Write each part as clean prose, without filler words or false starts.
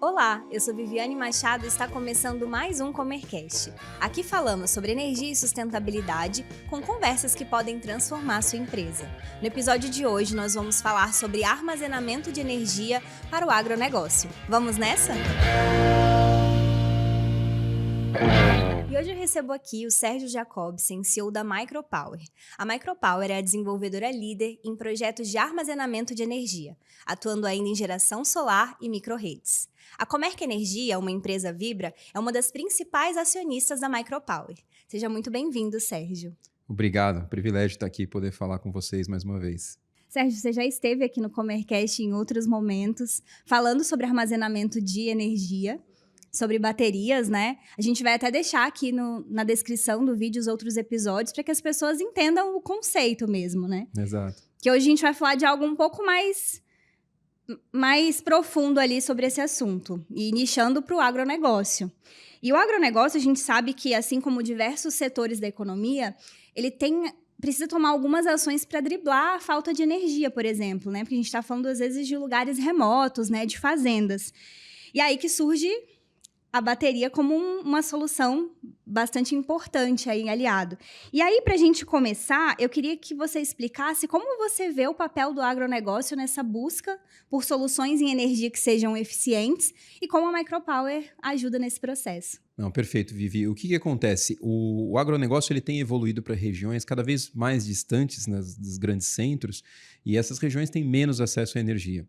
Olá, eu sou Viviane Machado e está começando mais um Comercast. Aqui falamos sobre energia e sustentabilidade com conversas que podem transformar sua empresa. No episódio de hoje, nós vamos falar sobre armazenamento de energia para o agronegócio. Vamos nessa? E hoje eu recebo aqui o Sérgio Jacobsen, CEO da Micropower. A Micropower é a desenvolvedora líder em projetos de armazenamento de energia, atuando ainda em geração solar e microrredes. A Comerc Energia, uma empresa Vibra, é uma das principais acionistas da Micropower. Seja muito bem-vindo, Sérgio. Obrigado, privilégio estar aqui e poder falar com vocês mais uma vez. Sérgio, você já esteve aqui no Comercast em outros momentos, falando sobre armazenamento de energia, sobre baterias, né? A gente vai até deixar aqui na descrição do vídeo os outros episódios para que as pessoas entendam o conceito mesmo, né? Exato. Que hoje a gente vai falar de algo um pouco mais profundo ali sobre esse assunto e nichando para o agronegócio. E o agronegócio, a gente sabe que, assim como diversos setores da economia, ele precisa tomar algumas ações para driblar a falta de energia, por exemplo, né? Porque a gente está falando, às vezes, de lugares remotos, né? De fazendas. E aí que surge a bateria como uma solução bastante importante aí, aliado. E aí, para a gente começar, eu queria que você explicasse como você vê o papel do agronegócio nessa busca por soluções em energia que sejam eficientes e como a Micropower ajuda nesse processo. Não, perfeito, Vivi. O que acontece? O agronegócio ele tem evoluído para regiões cada vez mais distantes dos grandes centros e essas regiões têm menos acesso à energia.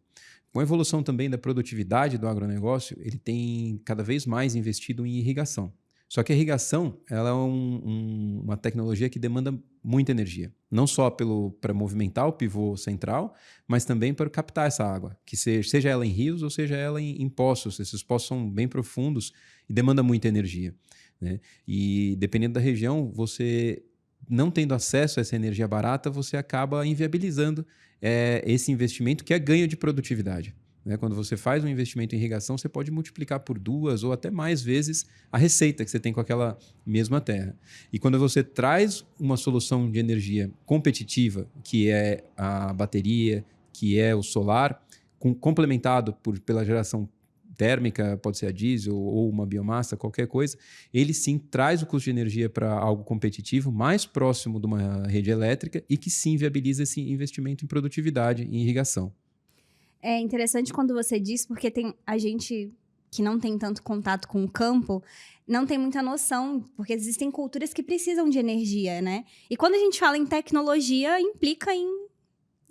Com a evolução também da produtividade do agronegócio, ele tem cada vez mais investido em irrigação. Só que a irrigação ela é uma tecnologia que demanda muita energia. Não só para movimentar o pivô central, mas também para captar essa água, que seja ela em rios ou seja ela em poços. Esses poços são bem profundos e demandam muita energia, né? E dependendo da região, você não tendo acesso a essa energia barata, você acaba inviabilizando esse investimento que é ganho de produtividade, né? Quando você faz um investimento em irrigação, você pode multiplicar por 2 ou até mais vezes a receita que você tem com aquela mesma terra. E quando você traz uma solução de energia competitiva, que é a bateria, que é o solar, complementado pela geração térmica, pode ser a diesel ou uma biomassa, qualquer coisa, ele sim traz o custo de energia para algo competitivo, mais próximo de uma rede elétrica e que sim viabiliza esse investimento em produtividade, em irrigação. É interessante quando você diz, porque tem a gente que não tem tanto contato com o campo, não tem muita noção, porque existem culturas que precisam de energia, né? E quando a gente fala em tecnologia, implica em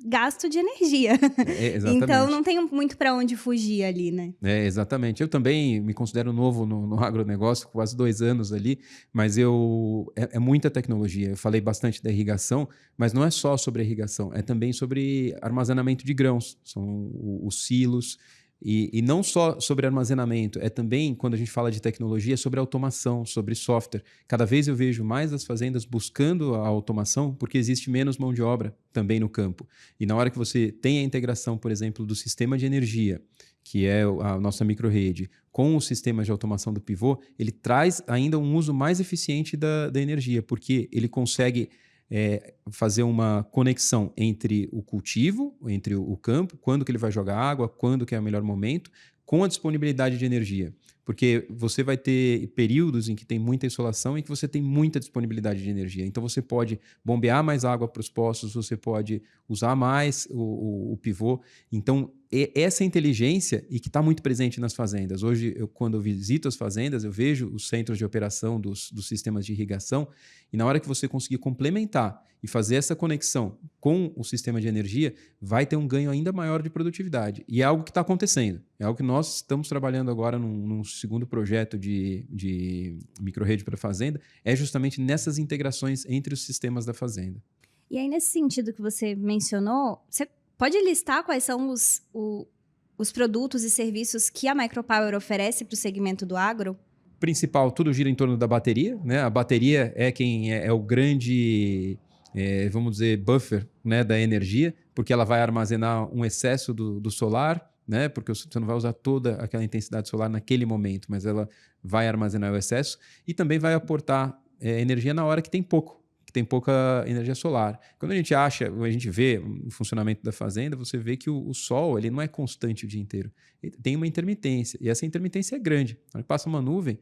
gasto de energia. Então, Exatamente. não tem muito para onde fugir ali, né? Exatamente. Eu também me considero novo no agronegócio, quase 2 anos ali, mas é muita tecnologia. Eu falei bastante da irrigação, mas não é só sobre a irrigação, é também sobre armazenamento de grãos, são os silos. E não só sobre armazenamento, é também, quando a gente fala de tecnologia, sobre automação, sobre software. Cada vez eu vejo mais as fazendas buscando a automação porque existe menos mão de obra também no campo. E na hora que você tem a integração, por exemplo, do sistema de energia, que é a nossa microrrede, com o sistema de automação do pivô, ele traz ainda um uso mais eficiente da energia, porque ele consegue fazer uma conexão entre o cultivo, entre o campo, quando que ele vai jogar água, quando que é o melhor momento, com a disponibilidade de energia. Porque você vai ter períodos em que tem muita insolação e que você tem muita disponibilidade de energia. Então você pode bombear mais água para os poços, você pode usar mais o pivô. Então essa inteligência e que está muito presente nas fazendas. Hoje, quando eu visito as fazendas, eu vejo os centros de operação dos sistemas de irrigação e na hora que você conseguir complementar e fazer essa conexão com o sistema de energia, vai ter um ganho ainda maior de produtividade. E é algo que está acontecendo. É algo que nós estamos trabalhando agora num segundo projeto de microrrede para a fazenda, é justamente nessas integrações entre os sistemas da fazenda. E aí, nesse sentido que você mencionou, você pode listar quais são os produtos e serviços que a Micropower oferece para o segmento do agro? Principal, tudo gira em torno da bateria, né? A bateria é quem é o grande, vamos dizer, buffer, né, da energia, porque ela vai armazenar um excesso do solar, né? Porque você não vai usar toda aquela intensidade solar naquele momento, mas ela vai armazenar o excesso e também vai aportar energia na hora que tem pouco, que tem pouca energia solar. Quando a gente vê o funcionamento da fazenda, você vê que o sol ele não é constante o dia inteiro. Ele tem uma intermitência, e essa intermitência é grande. Quando passa uma nuvem,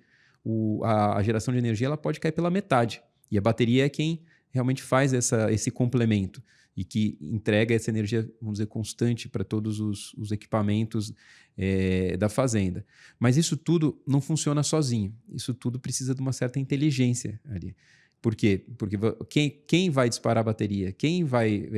a geração de energia ela pode cair pela metade. E a bateria é quem realmente faz esse complemento e que entrega essa energia, vamos dizer, constante para todos os equipamentos da fazenda. Mas isso tudo não funciona sozinho. Isso tudo precisa de uma certa inteligência ali. Por quê? Porque quem vai disparar a bateria? Quem vai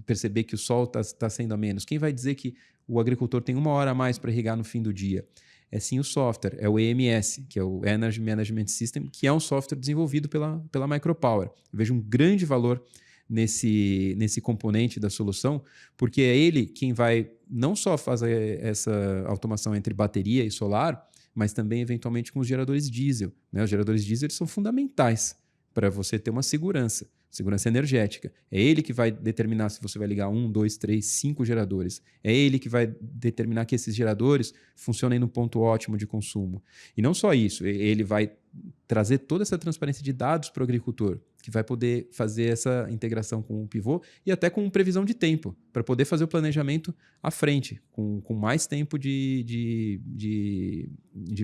perceber que o sol está sendo a menos? Quem vai dizer que o agricultor tem 1 hora a mais para irrigar no fim do dia? É sim o software, é o EMS, que é o Energy Management System, que é um software desenvolvido pela Micropower. Eu vejo um grande valor nesse componente da solução, porque é ele quem vai não só fazer essa automação entre bateria e solar, mas também eventualmente com os geradores diesel, né? Os geradores diesel eles são fundamentais para você ter uma segurança energética. É ele que vai determinar se você vai ligar 1, 2, 3, 5 geradores. É ele que vai determinar que esses geradores funcionem no ponto ótimo de consumo. E não só isso, ele vai trazer toda essa transparência de dados para o agricultor, que vai poder fazer essa integração com o pivô e até com previsão de tempo, para poder fazer o planejamento à frente, com mais tempo de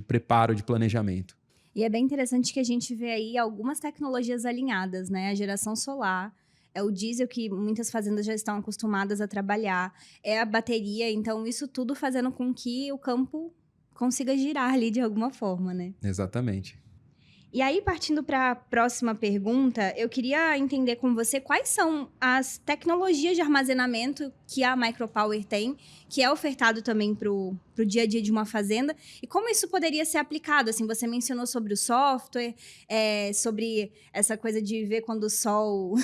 preparo, de planejamento. E é bem interessante que a gente vê aí algumas tecnologias alinhadas, né? A geração solar, é o diesel que muitas fazendas já estão acostumadas a trabalhar, é a bateria, então isso tudo fazendo com que o campo consiga girar ali de alguma forma, né? Exatamente. E aí, partindo para a próxima pergunta, eu queria entender com você quais são as tecnologias de armazenamento que a Micropower tem, que é ofertado também para o dia a dia de uma fazenda, e como isso poderia ser aplicado. Assim, você mencionou sobre o software, sobre essa coisa de ver quando o sol...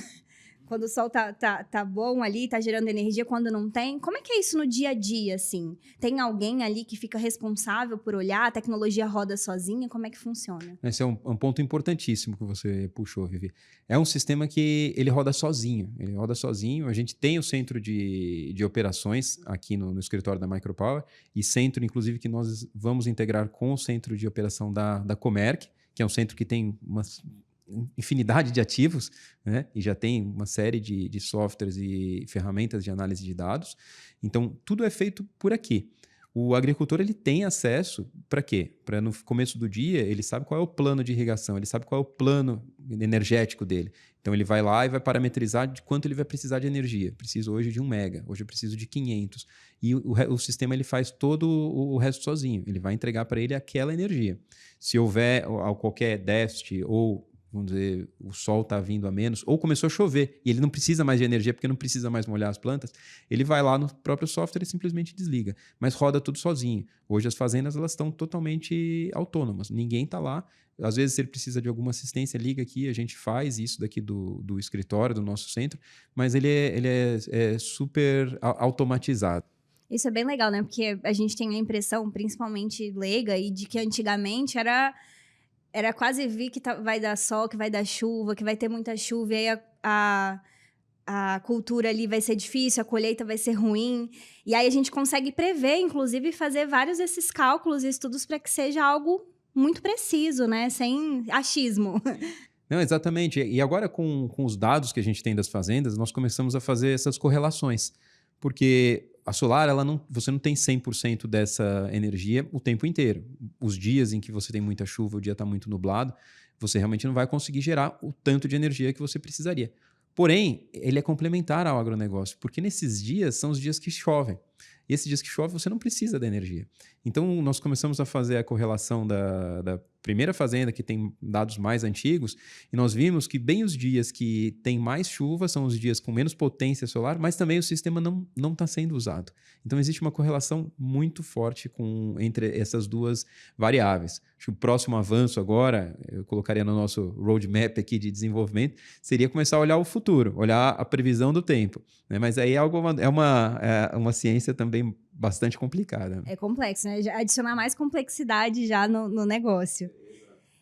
Quando o sol tá bom ali, tá gerando energia, quando não tem. Como é que é isso no dia a dia, assim? Tem alguém ali que fica responsável por olhar? A tecnologia roda sozinha? Como é que funciona? Esse é um ponto importantíssimo que você puxou, Vivi. É um sistema que ele roda sozinho. Ele roda sozinho. A gente tem o centro de operações aqui no escritório da Micropower e centro, inclusive, que nós vamos integrar com o centro de operação da Comerc, que é um centro que tem uma infinidade de ativos, né? E já tem uma série de softwares e ferramentas de análise de dados. Então, tudo é feito por aqui. O agricultor ele tem acesso para quê? Para no começo do dia ele sabe qual é o plano de irrigação, ele sabe qual é o plano energético dele. Então, ele vai lá e vai parametrizar de quanto ele vai precisar de energia. Preciso hoje de 1 mega, hoje eu preciso de 500. E o sistema ele faz todo o resto sozinho. Ele vai entregar para ele aquela energia. Se houver qualquer déficit ou vamos dizer, o sol está vindo a menos, ou começou a chover e ele não precisa mais de energia porque não precisa mais molhar as plantas, ele vai lá no próprio software e simplesmente desliga. Mas roda tudo sozinho. Hoje as fazendas elas estão totalmente autônomas. Ninguém está lá. Às vezes, se ele precisa de alguma assistência, liga aqui, a gente faz isso daqui do escritório, do nosso centro, mas ele é super automatizado. Isso é bem legal, né? Porque a gente tem a impressão, principalmente leiga, e de que antigamente era quase vir que vai dar sol, que vai dar chuva, que vai ter muita chuva, e aí a cultura ali vai ser difícil, a colheita vai ser ruim. E aí a gente consegue prever, inclusive, fazer vários desses cálculos e estudos para que seja algo muito preciso, né? Sem achismo. Não, exatamente. E agora, com os dados que a gente tem das fazendas, nós começamos a fazer essas correlações. Porque a solar, você não tem 100% dessa energia o tempo inteiro. Os dias em que você tem muita chuva, o dia está muito nublado, você realmente não vai conseguir gerar o tanto de energia que você precisaria. Porém, ele é complementar ao agronegócio, porque nesses dias são os dias que chovem. E esses dias que chove, você não precisa da energia. Então, nós começamos a fazer a correlação da primeira fazenda, que tem dados mais antigos, e nós vimos que bem os dias que tem mais chuva são os dias com menos potência solar, mas também o sistema não está sendo usado. Então, existe uma correlação muito forte entre essas duas variáveis. Acho que o próximo avanço agora, eu colocaria no nosso roadmap aqui de desenvolvimento, seria começar a olhar o futuro, olhar a previsão do tempo. Né? Mas aí é uma ciência também bastante complicada. É complexo, né? Adicionar mais complexidade já no negócio.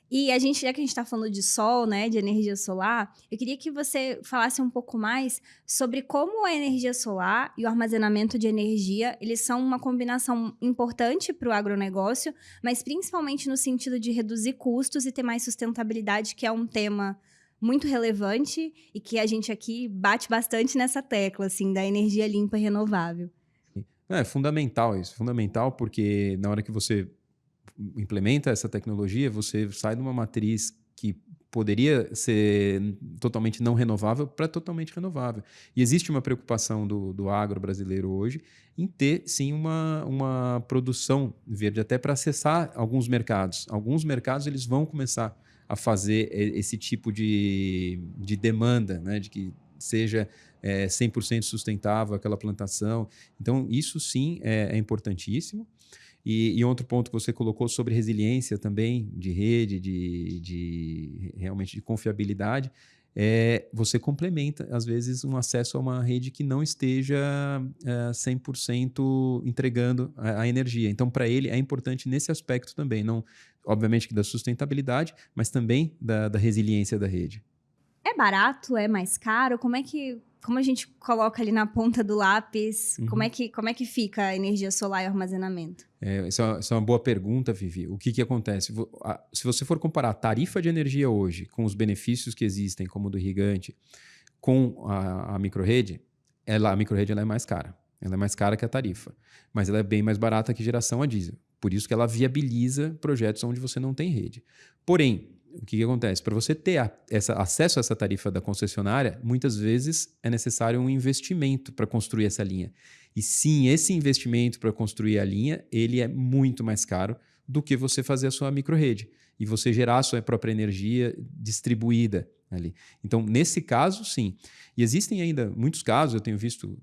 E já que a gente está falando de sol, né, de energia solar, eu queria que você falasse um pouco mais sobre como a energia solar e o armazenamento de energia, eles são uma combinação importante para o agronegócio, mas principalmente no sentido de reduzir custos e ter mais sustentabilidade, que é um tema muito relevante e que a gente aqui bate bastante nessa tecla, assim, da energia limpa e renovável. É fundamental isso, fundamental porque na hora que você implementa essa tecnologia, você sai de uma matriz que poderia ser totalmente não renovável para totalmente renovável. E existe uma preocupação do agro brasileiro hoje em ter, sim, uma produção verde, até para acessar alguns mercados. Alguns mercados eles vão começar a fazer esse tipo de demanda, né, de que seja 100% sustentável aquela plantação. Então, isso sim é importantíssimo. E outro ponto que você colocou sobre resiliência também, de rede, realmente de confiabilidade, você complementa, às vezes, um acesso a uma rede que não esteja 100% entregando a energia. Então, para ele, é importante nesse aspecto também, não, obviamente, que da sustentabilidade, mas também da resiliência da rede. É barato? É mais caro? Como a gente coloca ali na ponta do lápis? Uhum. Como é que fica a energia solar e o armazenamento? Essa é uma boa pergunta, Vivi. O que acontece? Se você for comparar a tarifa de energia hoje com os benefícios que existem, como o do irrigante, com a microrrede, a microrrede ela é mais cara. Ela é mais cara que a tarifa, mas ela é bem mais barata que geração a diesel. Por isso que ela viabiliza projetos onde você não tem rede. Porém, o que acontece? Para você ter acesso a essa tarifa da concessionária, muitas vezes é necessário um investimento para construir essa linha. E sim, esse investimento para construir a linha, ele é muito mais caro do que você fazer a sua microrrede e você gerar a sua própria energia distribuída ali. Então, nesse caso, sim. E existem ainda muitos casos, eu tenho visto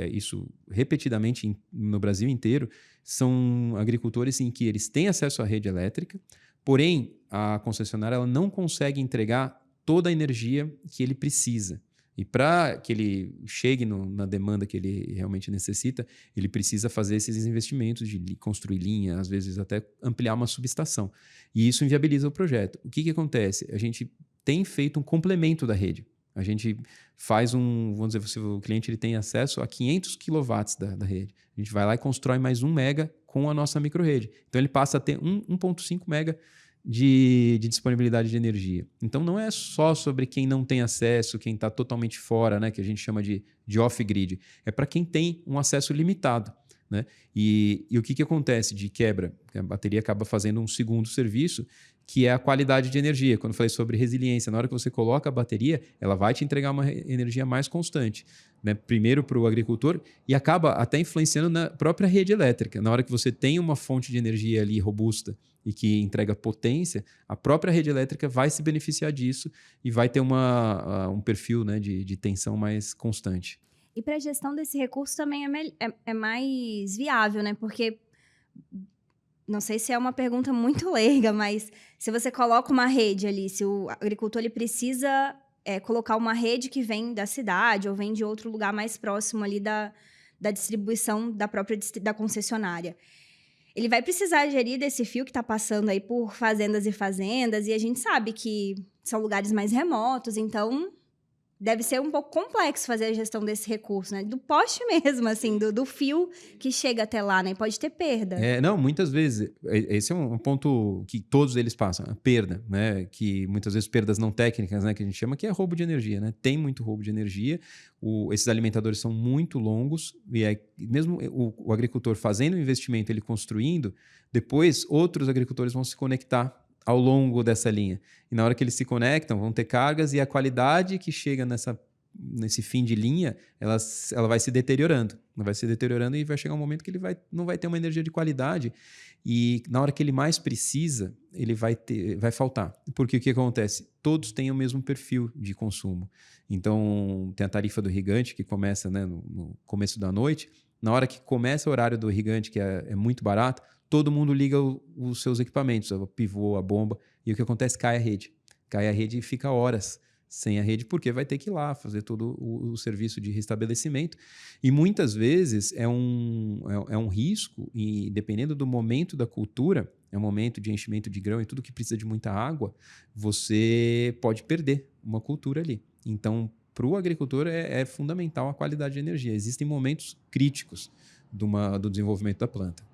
isso repetidamente no Brasil inteiro, são agricultores em que eles têm acesso à rede elétrica, porém, a concessionária ela não consegue entregar toda a energia que ele precisa. E para que ele chegue na demanda que ele realmente necessita, ele precisa fazer esses investimentos de construir linha, às vezes até ampliar uma subestação. E isso inviabiliza o projeto. O que acontece? A gente tem feito um complemento da rede. A gente faz vamos dizer, se o cliente ele tem acesso a 500 quilowatts da rede. A gente vai lá e constrói mais 1 mega com a nossa microrrede. Então ele passa a ter 1,5 mega de disponibilidade de energia. Então não é só sobre quem não tem acesso, quem está totalmente fora, né, que a gente chama de off-grid. É para quem tem um acesso limitado. Né? E o que acontece de quebra? A bateria acaba fazendo um segundo serviço, que é a qualidade de energia. Quando eu falei sobre resiliência, na hora que você coloca a bateria, ela vai te entregar uma energia mais constante. Né? Primeiro para o agricultor e acaba até influenciando na própria rede elétrica. Na hora que você tem uma fonte de energia ali robusta e que entrega potência, a própria rede elétrica vai se beneficiar disso e vai ter um perfil, né, de tensão mais constante. E para a gestão desse recurso também é mais viável, né? Porque, não sei se é uma pergunta muito leiga, mas se você coloca uma rede ali, se o agricultor ele precisa colocar uma rede que vem da cidade ou vem de outro lugar mais próximo ali da distribuição da concessionária, ele vai precisar gerir desse fio que está passando aí por fazendas e fazendas, e a gente sabe que são lugares mais remotos, então deve ser um pouco complexo fazer a gestão desse recurso, né? Do poste mesmo, assim, do fio que chega até lá, né? Pode ter perda. Não, muitas vezes. Esse é um ponto que todos eles passam, a perda, né? Que muitas vezes perdas não técnicas, né? Que a gente chama que é roubo de energia, né? Tem muito roubo de energia. Esses alimentadores são muito longos e mesmo o agricultor fazendo o investimento, ele construindo, depois outros agricultores vão se conectar ao longo dessa linha. E na hora que eles se conectam, vão ter cargas e a qualidade que chega nesse fim de linha, ela vai se deteriorando. Ela vai se deteriorando e vai chegar um momento que ele não vai ter uma energia de qualidade e na hora que ele mais precisa, ele vai faltar. Porque o que acontece? Todos têm o mesmo perfil de consumo. Então, tem a tarifa do irrigante que começa, né, no começo da noite. Na hora que começa o horário do irrigante, que é muito barato, todo mundo liga os seus equipamentos, o pivô, a bomba, e o que acontece? Cai a rede. Cai a rede e fica horas sem a rede, porque vai ter que ir lá fazer todo o serviço de restabelecimento. E muitas vezes é um risco, e dependendo do momento da cultura, é um momento de enchimento de grão e tudo que precisa de muita água, você pode perder uma cultura ali. Então, para o agricultor é fundamental a qualidade de energia. Existem momentos críticos do desenvolvimento da planta.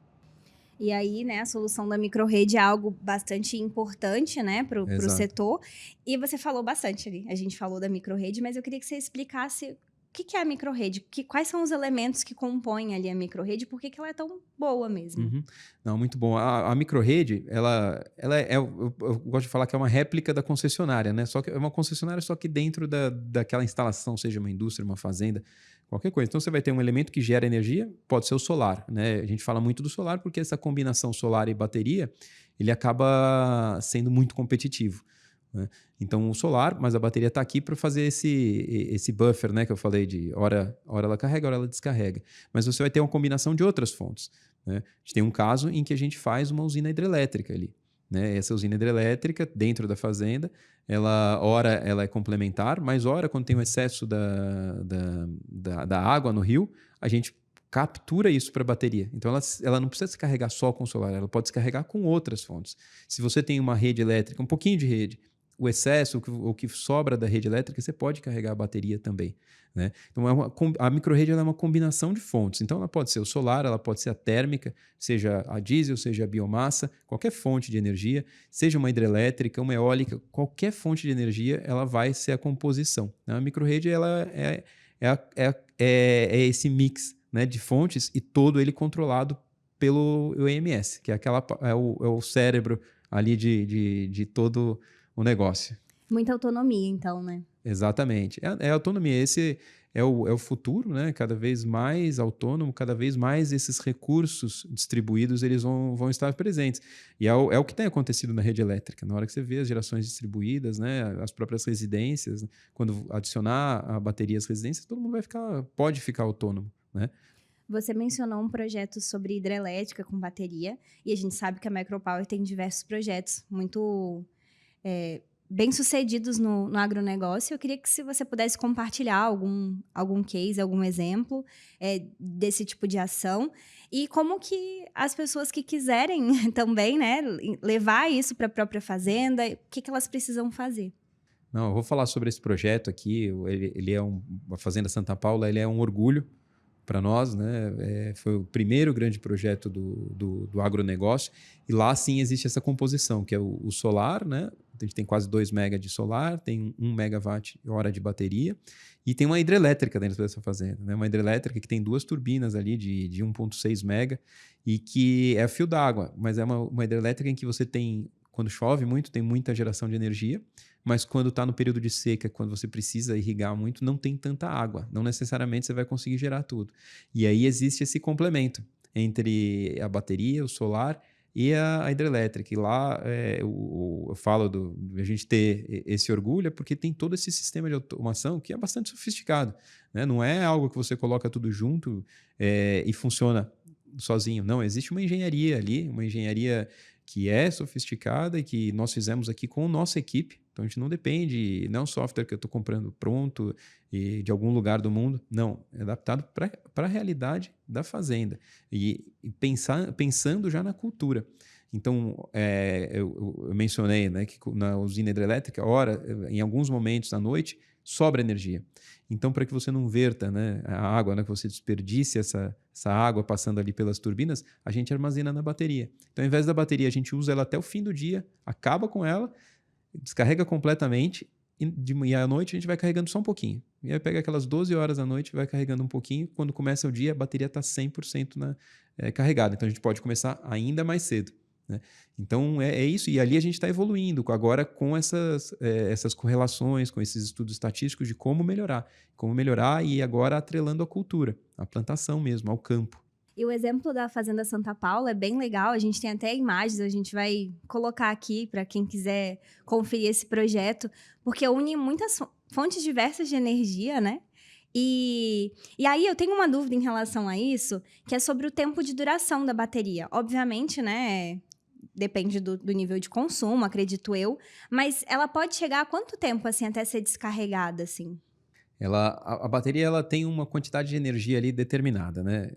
E aí, né, a solução da microrrede é algo bastante importante, né, para o Exato. setor. E você falou bastante ali. A gente falou da microrrede, mas eu queria que você explicasse o que que é a microrrede, quais são os elementos que compõem ali a microrrede, por que que ela é tão boa mesmo? Uhum. Não, muito bom. A microrrede, ela eu gosto de falar que é uma réplica da concessionária, né? Só que é uma concessionária só que dentro daquela instalação, seja uma indústria, uma fazenda, qualquer coisa. Então você vai ter um elemento que gera energia, pode ser o solar, né? A gente fala muito do solar porque essa combinação solar e bateria, ele acaba sendo muito competitivo, né? Então o solar, mas a bateria está aqui para fazer esse buffer, né? Que eu falei de hora ela carrega, hora ela descarrega. Mas você vai ter uma combinação de outras fontes, né? A gente tem um caso em que a gente faz uma usina hidrelétrica ali, né? Essa usina hidrelétrica, dentro da fazenda, ela, ela é complementar, mas ora, quando tem um excesso da água no rio, a gente captura isso para a bateria. Então, ela não precisa se carregar só com solar, ela pode se carregar com outras fontes. Se você tem uma rede elétrica, um pouquinho de rede, o excesso, o que sobra da rede elétrica, você pode carregar a bateria também, né? Então, a microrrede ela é uma combinação de fontes. Então, ela pode ser o solar, ela pode ser a térmica, seja a diesel, seja a biomassa, qualquer fonte de energia, seja uma hidrelétrica, uma eólica, qualquer fonte de energia, ela vai ser a composição, né? A microrrede ela é esse mix, né, de fontes e todo ele controlado pelo EMS, que é, é o cérebro ali de todo o negócio. Muita autonomia, então, né? Exatamente. É a autonomia. Esse é o futuro, né? Cada vez mais autônomo, cada vez mais esses recursos distribuídos eles vão estar presentes. E é o que tem acontecido na rede elétrica. Na hora que você vê as gerações distribuídas, né? As próprias residências, né? Quando adicionar a bateria às residências, todo mundo pode ficar autônomo, né? Você mencionou um projeto sobre hidrelétrica com bateria, e a gente sabe que a Micropower tem diversos projetos muito bem-sucedidos no agronegócio. Eu queria que se você pudesse compartilhar algum case, algum exemplo desse tipo de ação, e como que as pessoas que quiserem também, né, levar isso para a própria fazenda, o que que elas precisam fazer? Não, eu vou falar sobre esse projeto aqui. Ele é a Fazenda Santa Paula, ele é um orgulho para nós, né? Foi o primeiro grande projeto do agronegócio, e lá sim existe essa composição, que é o solar, né? A gente tem quase 2 mega de solar, tem 1 megawatt-hora de bateria, e tem uma hidrelétrica dentro dessa fazenda, né? Uma hidrelétrica que tem 2 turbinas ali de 1,6 mega, e que é fio d'água, mas é uma hidrelétrica em que você tem, quando chove muito, tem muita geração de energia, mas quando está no período de seca, quando você precisa irrigar muito, não tem tanta água. Não necessariamente você vai conseguir gerar tudo. E aí existe esse complemento entre a bateria, o solar e a hidrelétrica. E lá eu falo a gente ter esse orgulho, porque tem todo esse sistema de automação que é bastante sofisticado, né? Não é algo que você coloca tudo junto e funciona sozinho. Não, existe uma engenharia ali, uma engenharia que é sofisticada e que nós fizemos aqui com a nossa equipe. Então, a gente não depende, não é um software que eu estou comprando pronto e de algum lugar do mundo. Não, é adaptado para a realidade da fazenda e pensando já na cultura. Então, eu mencionei, né, que na usina hidrelétrica, em alguns momentos da noite, sobra energia. Então, para que você não verta, né, a água, né, que você desperdice essa água passando ali pelas turbinas, a gente armazena na bateria. Então, ao invés da bateria, a gente usa ela até o fim do dia, acaba com ela, descarrega completamente e à noite a gente vai carregando só um pouquinho. E aí pega aquelas 12 horas da noite, vai carregando um pouquinho. Quando começa o dia, a bateria está 100% carregada. Então, a gente pode começar ainda mais cedo, né? Então, é isso. E ali a gente está evoluindo agora com essas correlações, com esses estudos estatísticos de como melhorar e agora atrelando a cultura, a plantação mesmo, ao campo. E o exemplo da Fazenda Santa Paula é bem legal, a gente tem até imagens, a gente vai colocar aqui para quem quiser conferir esse projeto, porque une muitas fontes diversas de energia, né? E aí eu tenho uma dúvida em relação a isso, que é sobre o tempo de duração da bateria. Obviamente, né, depende do nível de consumo, acredito eu, mas ela pode chegar a quanto tempo, assim, até ser descarregada, assim? A bateria ela tem uma quantidade de energia ali determinada, né?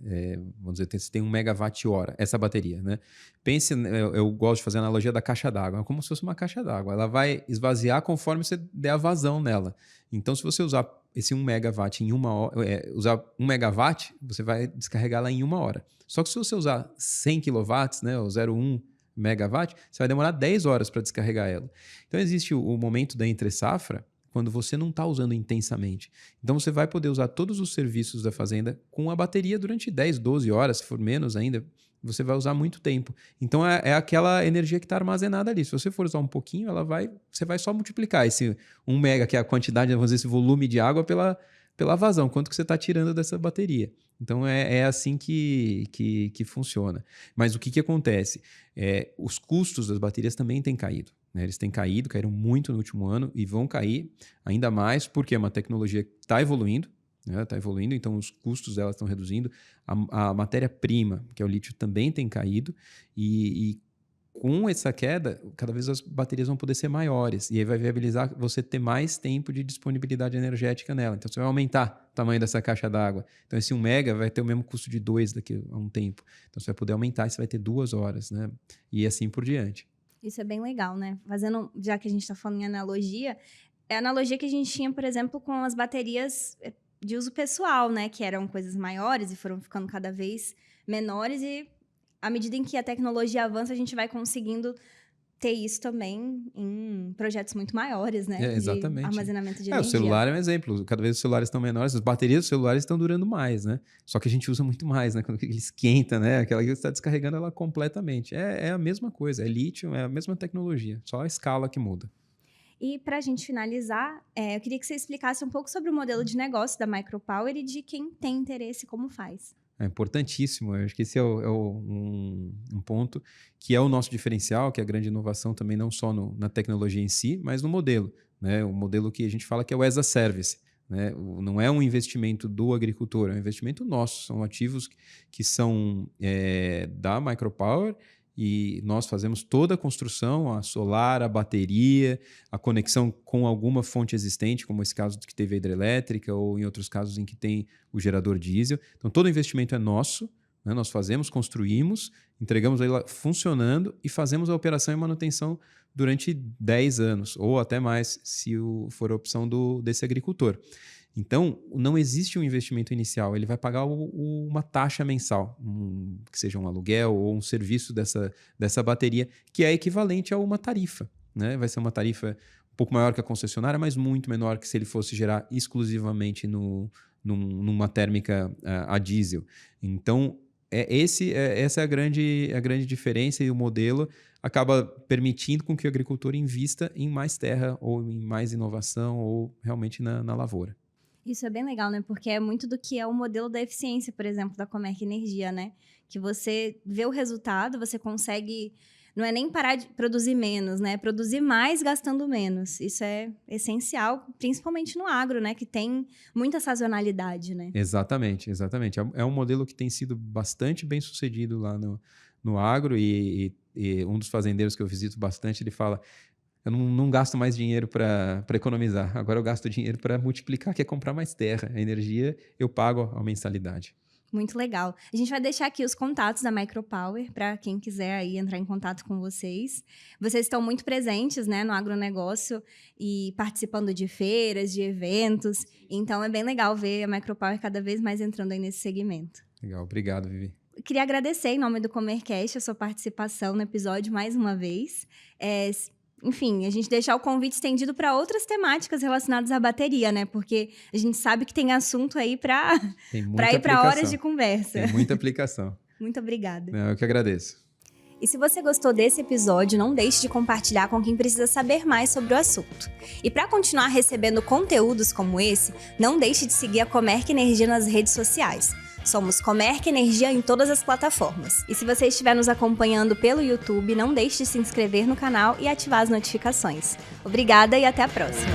Vamos dizer, você tem 1 megawatt-hora, essa bateria, né? Pense, eu gosto de fazer a analogia da caixa d'água, é como se fosse uma caixa d'água. Ela vai esvaziar conforme você der a vazão nela. Então, se você usar esse 1 megawatt em 1 hora, usar 1 megawatt, você vai descarregar lá em 1 hora. Só que se você usar 100 quilowatts, né, ou 0,1 megawatt, você vai demorar 10 horas para descarregar ela. Então existe o momento da entre-safra, quando você não está usando intensamente. Então você vai poder usar todos os serviços da fazenda com a bateria durante 10, 12 horas, se for menos ainda, você vai usar muito tempo. Então é aquela energia que está armazenada ali. Se você for usar um pouquinho, você vai só multiplicar esse 1 mega, que é a quantidade, vamos dizer, esse volume de água pela vazão, quanto que você está tirando dessa bateria. Então é assim que funciona. Mas o que acontece? Os custos das baterias também têm caído. Né? Eles têm caíram muito no último ano e vão cair ainda mais porque é uma tecnologia que está evoluindo. Está evoluindo, então os custos delas estão reduzindo. A matéria-prima, que é o lítio, também tem caído. E com essa queda, cada vez as baterias vão poder ser maiores. E aí vai viabilizar você ter mais tempo de disponibilidade energética nela. Então você vai aumentar o tamanho dessa caixa d'água. Então esse 1 mega vai ter o mesmo custo de 2 daqui a um tempo. Então você vai poder aumentar e você vai ter 2 horas, né? E assim por diante. Isso é bem legal, né? Fazendo, já que a gente está falando em analogia, é a analogia que a gente tinha, por exemplo, com as baterias de uso pessoal, né? Que eram coisas maiores e foram ficando cada vez menores e à medida em que a tecnologia avança, a gente vai conseguindo ter isso também em projetos muito maiores, né? Exatamente. De armazenamento de energia. O celular é um exemplo. Cada vez os celulares estão menores, as baterias dos celulares estão durando mais, né? Só que a gente usa muito mais, né? Quando ele esquenta, né? Aquela que você está descarregando ela completamente. É a mesma coisa, é lítio, é a mesma tecnologia, só a escala que muda. E para a gente finalizar, eu queria que você explicasse um pouco sobre o modelo de negócio da Micropower e de quem tem interesse como faz. É importantíssimo, eu acho que esse é um ponto que é o nosso diferencial, que é a grande inovação também, não só na tecnologia em si, mas no modelo. Né? O modelo que a gente fala que é o as a service. Né? Não é um investimento do agricultor, é um investimento nosso. São ativos que são da Micropower e nós fazemos toda a construção, a solar, a bateria, a conexão com alguma fonte existente, como esse caso que teve a hidrelétrica ou em outros casos em que tem o gerador diesel. Então, todo o investimento é nosso, né? Nós fazemos, construímos, entregamos ele funcionando e fazemos a operação e manutenção durante 10 anos, ou até mais, se for a opção desse agricultor. Então, não existe um investimento inicial, ele vai pagar uma taxa mensal, que seja um aluguel ou um serviço dessa bateria, que é equivalente a uma tarifa. Né? Vai ser uma tarifa um pouco maior que a concessionária, mas muito menor que se ele fosse gerar exclusivamente numa térmica a diesel. Então, essa é a grande diferença, e o modelo acaba permitindo com que o agricultor invista em mais terra ou em mais inovação ou realmente na lavoura. Isso é bem legal, né? Porque é muito do que é o modelo da eficiência, por exemplo, da Comerc Energia, né? Que você vê o resultado, você consegue... Não é nem parar de produzir menos, né? É produzir mais gastando menos. Isso é essencial, principalmente no agro, né? Que tem muita sazonalidade, né? Exatamente. É um modelo que tem sido bastante bem sucedido lá no agro e um dos fazendeiros que eu visito bastante, ele fala... Eu não gasto mais dinheiro para economizar. Agora eu gasto dinheiro para multiplicar, que é comprar mais terra. A energia eu pago a mensalidade. Muito legal. A gente vai deixar aqui os contatos da Micropower para quem quiser aí entrar em contato com vocês. Vocês estão muito presentes, né, no agronegócio e participando de feiras, de eventos. Então é bem legal ver a Micropower cada vez mais entrando aí nesse segmento. Legal, obrigado, Vivi. Eu queria agradecer em nome do Comercast a sua participação no episódio mais uma vez. Enfim, a gente deixar o convite estendido para outras temáticas relacionadas à bateria, né? Porque a gente sabe que tem assunto aí para ir para horas de conversa. Tem muita aplicação. Muito obrigada. Eu que agradeço. E se você gostou desse episódio, não deixe de compartilhar com quem precisa saber mais sobre o assunto. E para continuar recebendo conteúdos como esse, não deixe de seguir a Comerc Energia nas redes sociais. Somos Comerc Energia em todas as plataformas. E se você estiver nos acompanhando pelo YouTube, não deixe de se inscrever no canal e ativar as notificações. Obrigada e até a próxima!